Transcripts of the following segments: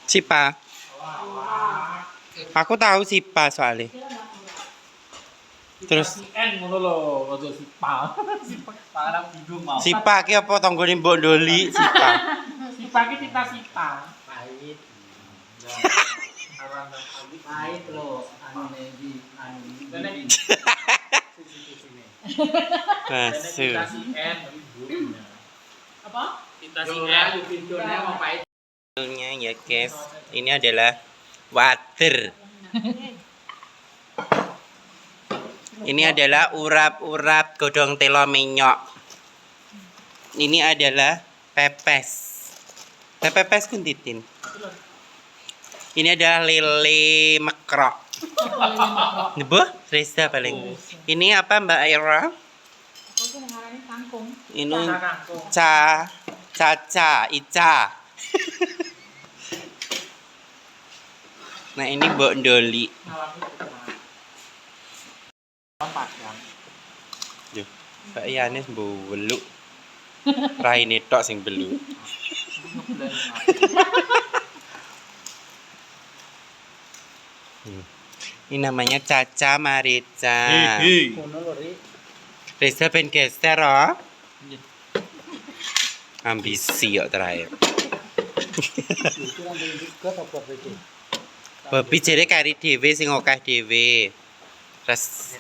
Sipa. Aku tahu Sipa soalnya. Terus N ngono lho, ojo Sipa. Sipa sekarang bingung mau. Sipa ki apa tanggane Mbok Doli Sipa. Sipa ki Sipa. Pahit. Pahit lho, anu di anu. Masuk. N Apa? kita si Dora N. di pintunya mau pahit. Ya guys, ini adalah water. Ini adalah urap-urap godong telo menyok. Ini adalah pepes. Pepes kuntitin. Ini adalah lele mekrok. Nebo, Reza paling. Ini apa Mbak Ira? Aku ngarani kangkung. Ini Ica. Nah ini Mbok Doli. Yo, Mbak Yanis mbeluk. Raine tok sing beluk. Ini namanya Caca Marica. Kono lho, Ri. Reza pengen geser oh. Ambisi kok terakhir. Babi jere kari dhewe sing akeh dhewe. Terus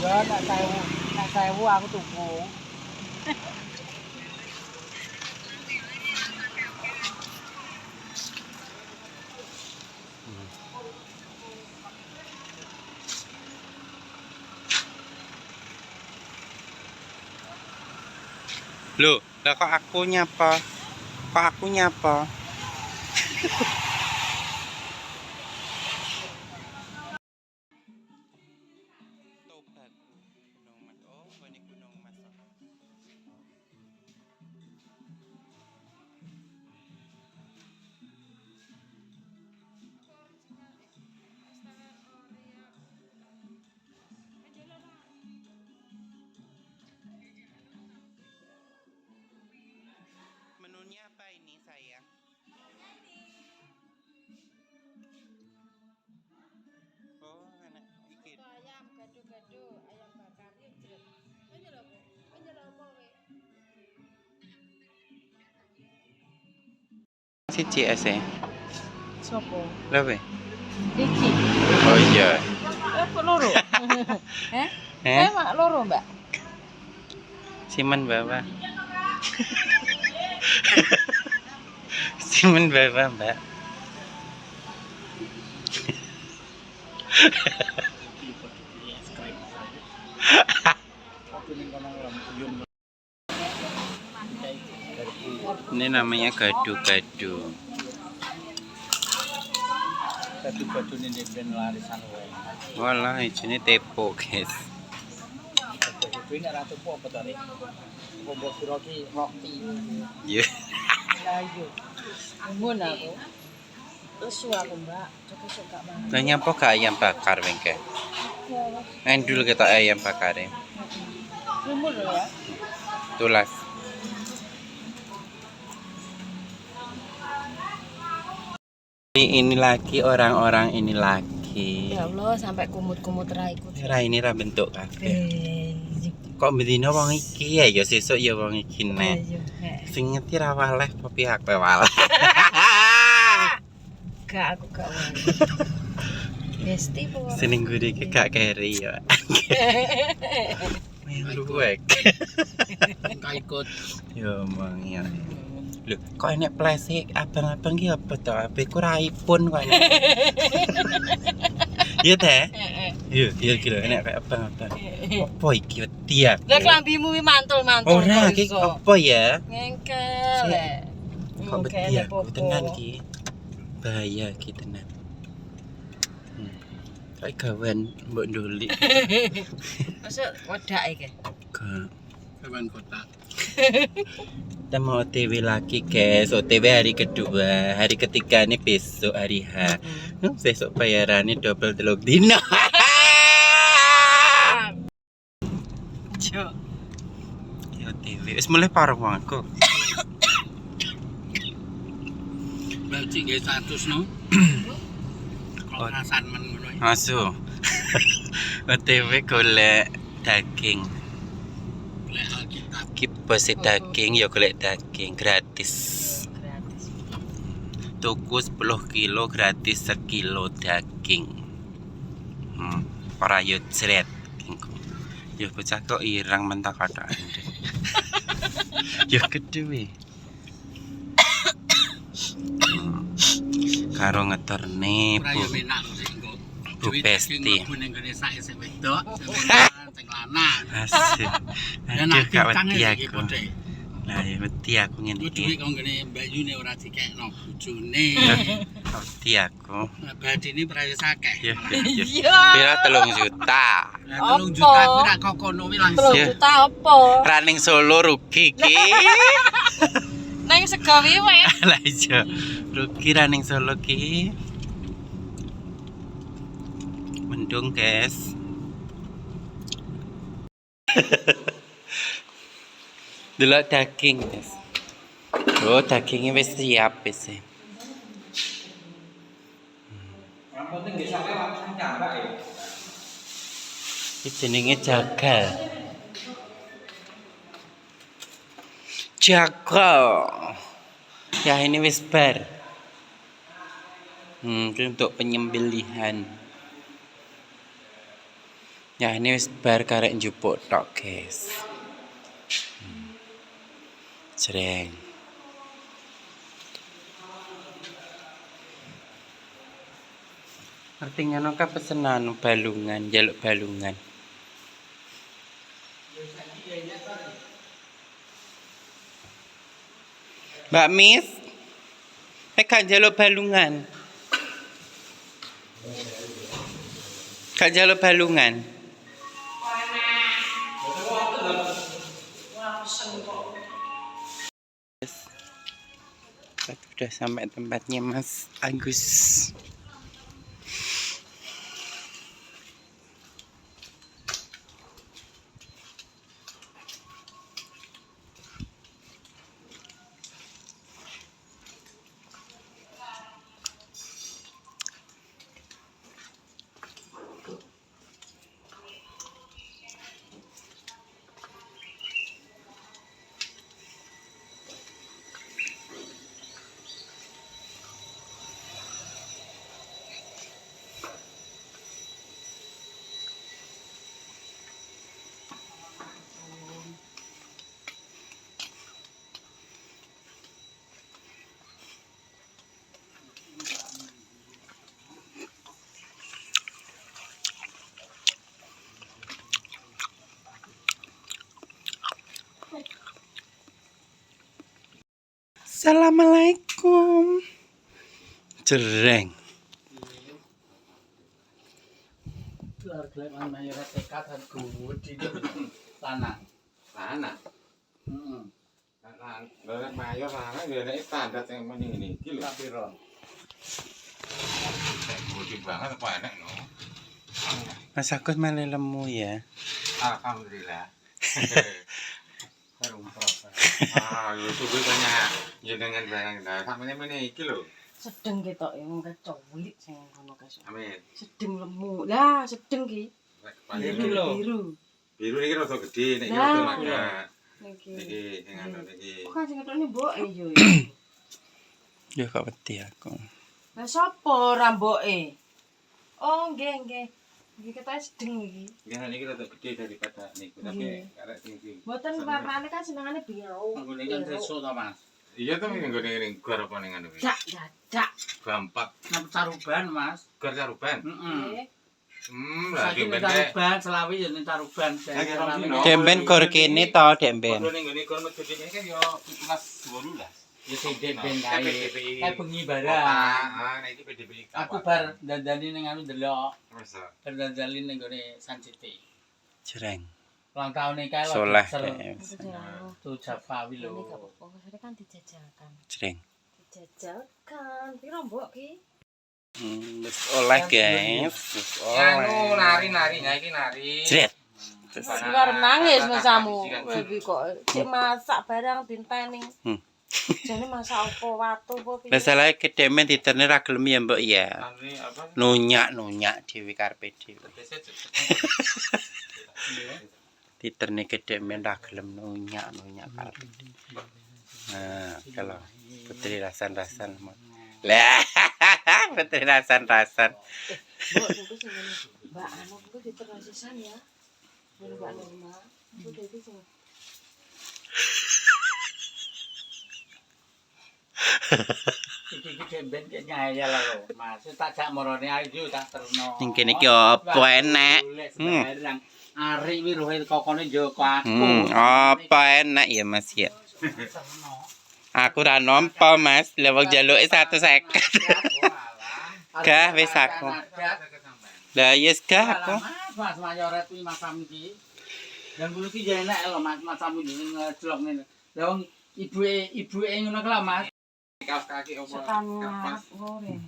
Ya nak sewu aku tuku. Loh, lah kok aku nyapa? Kok aku nyapa? Tobat Gunung Mas. Oh, ini Gunung Mas. Menunya apa ini, sayang? Oh, enak iki. Ayam gado-gado, ayam bakar yuk jret. Penjel apa we? Siji ese. Sopo? Lha we. Iki. Oh iya. Kok loro? Mak loro, Mbak. Simen bawa. Simen bawa, Mbak. Ini namanya gado-gado. Gado-gado ini ben larisan wae. Walah, ini tepo, guys. Gado-gado ini ora tuku apa to, Rek? Mbok sira ki roti. Ya. Lah iya. Mun aku. Lesu aku, Mbak. Coba gak banget. Lah nyapa gak ayam bakar wengke? Endul kita ayam bakar. Lumur ya. Tulas. Ini lagi orang-orang ini lagi. Ya Allah, sampai kumut-kumut raiku. Ra ini ra bentuk kabeh. Kok bedino wong iki ya sesuk ya wong iki nek. Sing ngerti ra waleh apa pihak waleh. Gak aku gak wani. Besti po. Seminggu iki gak keri ya. Luwek. Engko ikut. Yo mang ya. Lho, kok enek plastik abang-abang ki apa to? HP ku ra iPhone kok enek. Iya teh? Iya kira enek kayak abang-abang. Apa iki wedi aku? Lah klambimu wi mantul-mantul. Ora iki apa ya? Ngengkel. Kok wedi aku tenan ki. Bahaya ki tenan. Kayak gawan mbok ndoli. Masuk wedak iki. Gak. Kawan kota. Kita mau OTW lagi guys. OTW hari kedua. Hari ketiga ini besok hari H. Besok bayarannya double telur dino. Cuk. Ya OTW. Wis mulai parah wong aku. Berarti nggih status no. Kalau rasan men ngono. Asu. OTW golek daging. Golek Alkitab. Kipose daging ya golek daging gratis. Gratis. Tuku 10 kilo gratis 1 kilo daging. Ora yo jret. Ya bocah kok irang mentah kathah. Ya kedue. Karo ngeterne Ora yo menak sik engko. Bu Besti. Ning gone sak sing wedok, sing lanang. Asik. Aduh gak wedi aku. Lah Lah ya wedi aku ngene duwe iki. kok ngene mbayune ora dikekno bojone. Wedi aku. Badine prawis akeh. Ya. Iya. Pira 3 juta. Lah 3 juta kuwi rak kokono wi langsung. 3 juta apa? Running Solo rugi ki. Nang sego wiwit. Lah iya. Rugi Running Solo ki. Mendung guys. Delok daging guys. Oh dagingnya wis siap wis. Yang penting nggih sampe langsung nyambak ya. Iki jenenge jagal. Jagal. Ya ini wis bar. Itu untuk penyembelihan. Ya ini wis bar karek njupuk tok, guys. Jreng. Ngerti ngono ka pesenan balungan, njaluk balungan. Mbak Miss, kan njaluk balungan. Kan njaluk balungan. Sudah sampai tempatnya Mas Agus. Assalamualaikum. Jreng. Gelap mayoritas tekad dan gudi itu lanang. Lanang. Heeh. Lanang mayor lanang ya nek standar yang mending ini iki lho. Tapi ron. Gudi banget apa enak no. Mas Agus malah lemu ya. Alhamdulillah. Baru proses. Yo suwe banyak jenengan barang nah sampeyan meneh iki lho. Sedeng ketok ya wong kecolik sing ngono guys. Amin. Sedeng lemu. Lah, sedeng ki. Iki lho. Biru. Biru iki rada gedhe nek iki Nah. rada magat. Niki. Iki sing anu iki. Kok sing ketokne mboke yo. Yo kok wedi aku. Lah sapa ora mboke? Oh, nggih. Iki ketoke sedeng iki. Ya niki rada gedhe daripada niku tapi arek sing iki. Mboten warnane kan senengane biru. Nggone kan sesuk to, Mas. Iya to nggo ning gor apa ning anu iki. Dak. Gampak Nang caruban, Mas. gor caruban. Heeh. Nggih. Lagi Saiki ben caruban selawi ya ning caruban. Demben gor kene to, Demben. Kalau ning ngene gor metu ini kan yo 17 12. Ya sing den kae. PDPI. Kae bengi Ah, barang. nek iki PDPI. Aku bar dandani ning anu ndelok. Wes. Bar dandani ning gone San City. Jreng. Ulang tahun kae lho. Soleh ser- guys. Tuh Jafawi Ini lho. gak apa-apa, maksudnya kan dijajalkan. Jreng. Dijajalkan. Piro mbok ki? Wis oleh guys. Wis Anu oleh. nari-nari iki nari. Jret. Sing arep nangis mesamu. Iki kok cek masak barang dinteni. Jane masak apa watu apa piye? Lah salah ke Demen diterne ra gelem ya, Mbok ya. Nari apa? Nunyak dhewe karepe dhewe. Desa Diterne ke Demen ra gelem nunyak karepe dhewe. Nah, kalau putri rasan-rasan. Lah, putri rasan-rasan. Mbok niku sing ngene. Mbak anu niku diterasisan ya. Mbak Norma. Itu dadi sing Iki demben kek nyaya lho, Mas. Tak jak morone ayo tak terno. Ning kene iki apa enek? Barang arek wi rohe kokone Joko aku. Apa enak ya Mas ya? Aku ra nampa Mas, lha wong jaluke 150. Gah wis aku. Lah yes gah aku. Mas mayoret kuwi masam iki. Dan kuwi iki ya enak lho Mas, masamu jeneng celok ngene. Lah wong ibuke ngono ku lho Mas. kaos kaki apa? setan Kapas. goreng.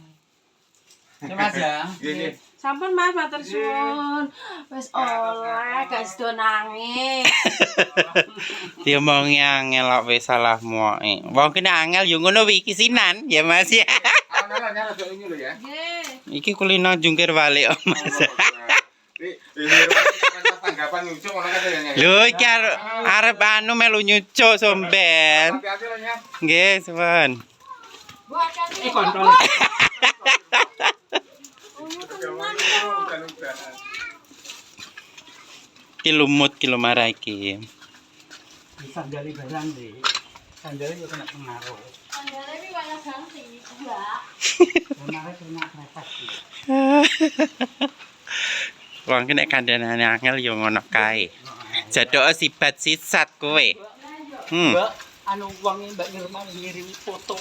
Ya Mas ya. Gini. Sampun Mas matur suwun. Wis oleh gak sido nangis. Diomongi angel kok wis salahmu ae. Wong kene angel yo ngono wi kisinan ya Mas ya. Ana lah nyala dok ini lho ya. Nggih. Iki kulino jungkir balik oh, Mas. Ini tanggapan nyucuk ngono kan ya. Lho iki arep anu melu nyucuk somben. Hati-hati lho ya. Nggih, suwun. Buat kaki. Kontrol. ki lumut ki lumara iki. Sandali barang deh. Sandali juga kena pengaruh. Sandalnya ini banyak ganti. Enggak. Kemarin kena krepas sih. Wong ki nek kandhanane angel ya ngono kae. Jadok sibat sisat kowe. Mbak, anu uangnya Mbak Nirma ngirim foto.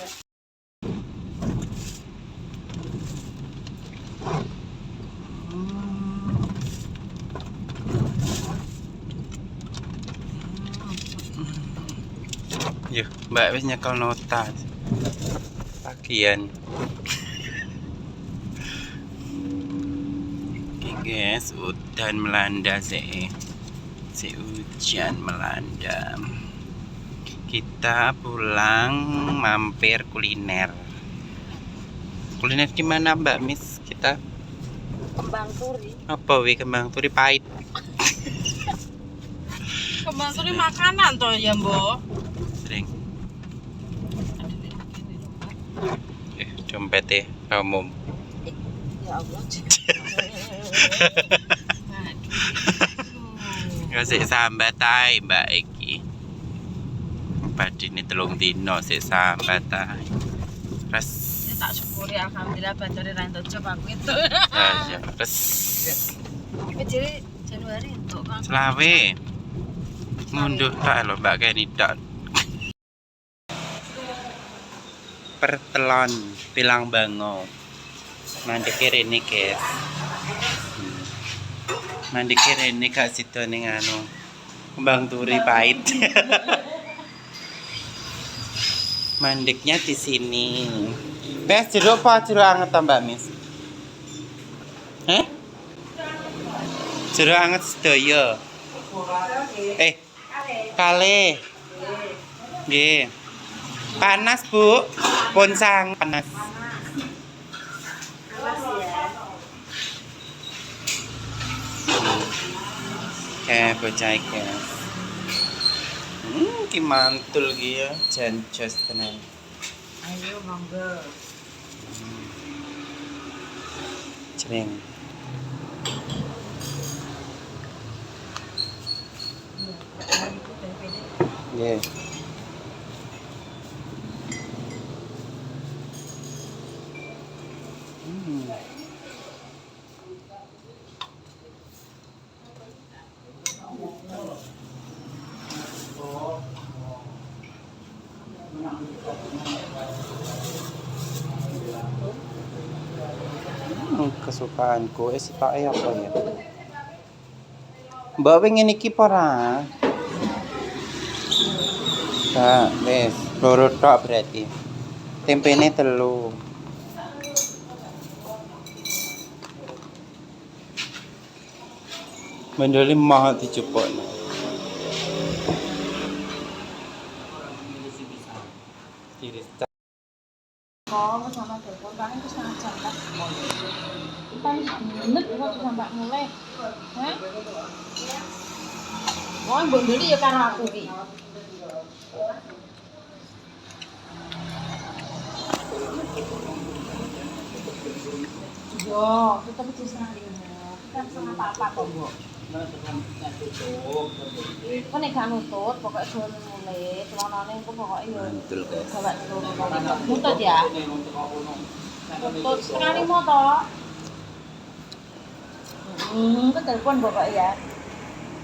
Yo, Mbak wis nyekel nota. Bagian. Oke guys, udan melanda sih. Si hujan melanda. Kita pulang mampir kuliner. Kuliner gimana Mbak Miss kita? Kembang turi. Apa wi kembang turi pahit? Kembang turi makanan toh ya, Mbok. Sering. Dompetnya kamu. Ya Allah. Kasih sambat ae Mbak iki. Badine telung dino sik sambat ae. Res. Ya tak syukuri alhamdulillah bacare ra entuk job aku itu. Ya, res. Jadi Januari entuk kan. Selawe. Munduh tak lho Mbak Kenny tok. Pertelon Pilang Bango. Mandeke rene guys. Mandeke rene gak sida ning anu. Kembang turi pahit. Mandeknya di sini. Pes jeruk apa jeruk anget ta Mbak Miss? Jeruk anget sedaya. Kale. Nggih. Panas, Bu. Ponsang panas. Bocah iki. Ki mantul ki ya, jan jos tenan. Ayo monggo. Jreng. Nggih. Kesukaanku sitoke apa ya? Mbak pengen iki apa ora? Nah, wes, loro tok berarti. Tempene 3. Mendele mah dijupukno. Tiris. Kok sama telepon paling ke setengah jam kan? Paling menit kok sampai mulai. Hah? Wong mbok ndeli ya karo aku iki. Yo, kita bisa setengah 5. Kita setengah apa kok, Mbok? Kok nek gak nutut, pokoknya jual mulai, celonane engko pokoke yo. Betul, guys. Coba nutut ya. Nutut setengah 5 toh. Ke telepon pokoknya ya.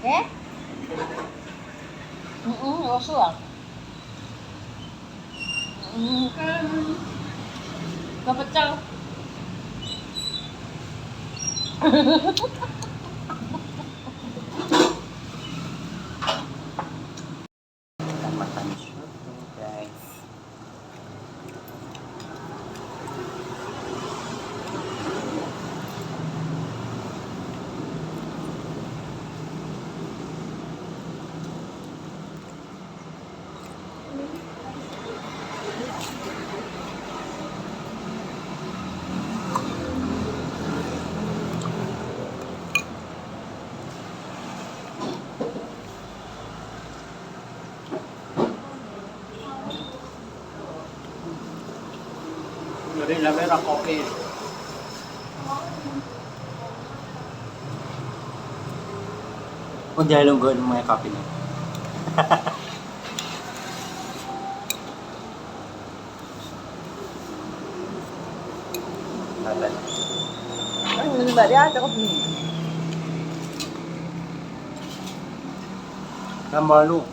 Oke? Usul. Gak pecel. Kita makan soto guys. Jadi namanya kopi. Kung dahil lang gawin mo yung kape niya. Ano ba dia ako ni? Kamalo.